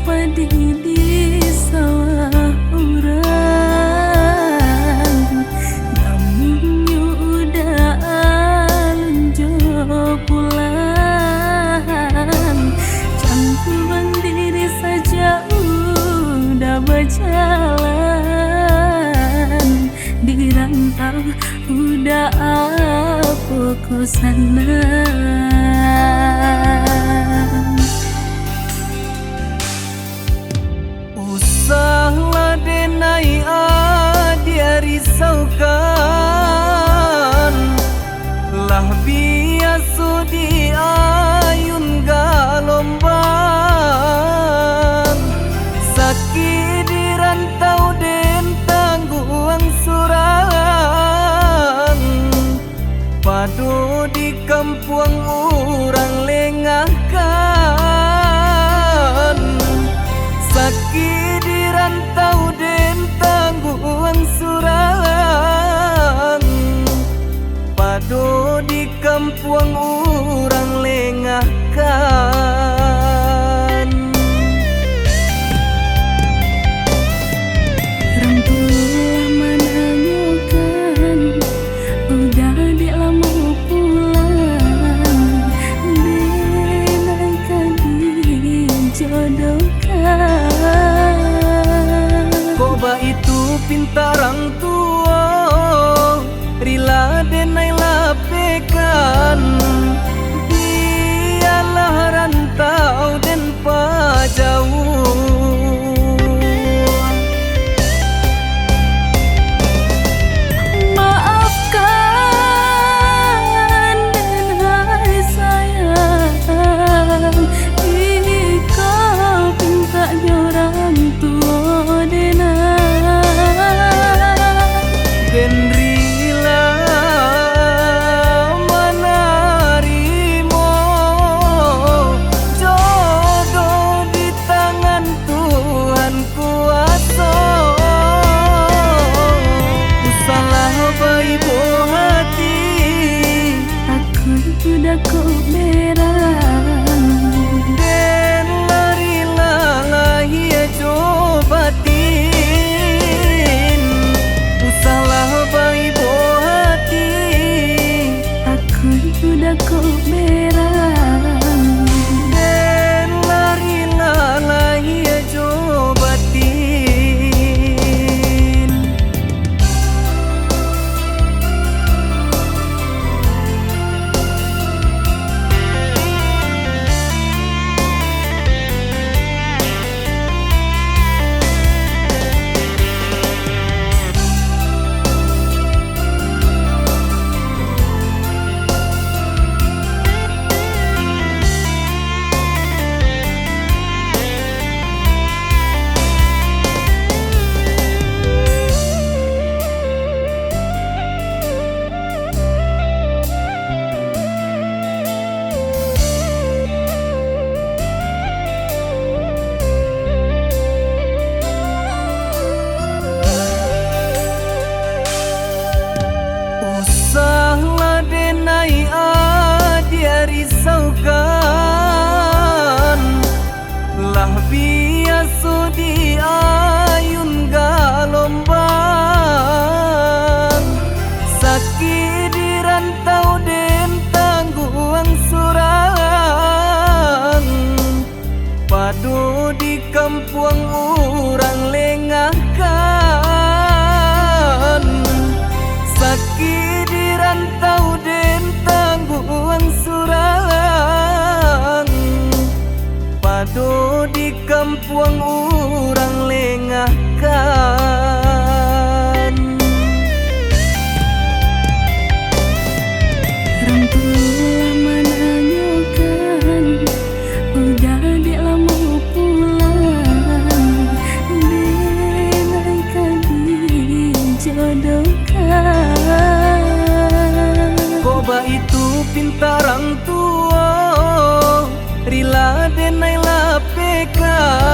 padi di sawah urang, namun udah alunjo pulang. Cangkuban diri saja udah berjalan, di rantau udah apa ku sana. Usahlah denai dia risaukan, lah biasa di ayun galombang. Sakit di rantau den tangguang surang, padu di kampung orang lengahkan. Sakit di rantau den tangguang surang, padu di kampung orang lengahkan. Orang tua menanyakan, udah di lama pulang, denaikan dijodohkan. Koba itu pintarang tua, rila denai lapekan. Dialah rantau den pajauh. Maafkan denai sayang, kau pinta orang tua Den rila menarimo jodoh di tangan Tuhan kuasa. Usalah baibo hati, aku sudah kau berang. den larila lahia cobatin. Usalah baibo hati, Aku sudah kau berang. den larila lahia cobatin. Usahlah denai dia risaukan, lah biasa di ayun galombang. Sakit di rantau den tangguang surang, padu di kampung orang lengahkan. Sakit di rantau den tangguang surang, padu di kampung orang lengahkan. Orang tua menanyakan, udah di lama pulang, denaikan dijodohkan. Koba itu pintarang tua, rila denai lapekan.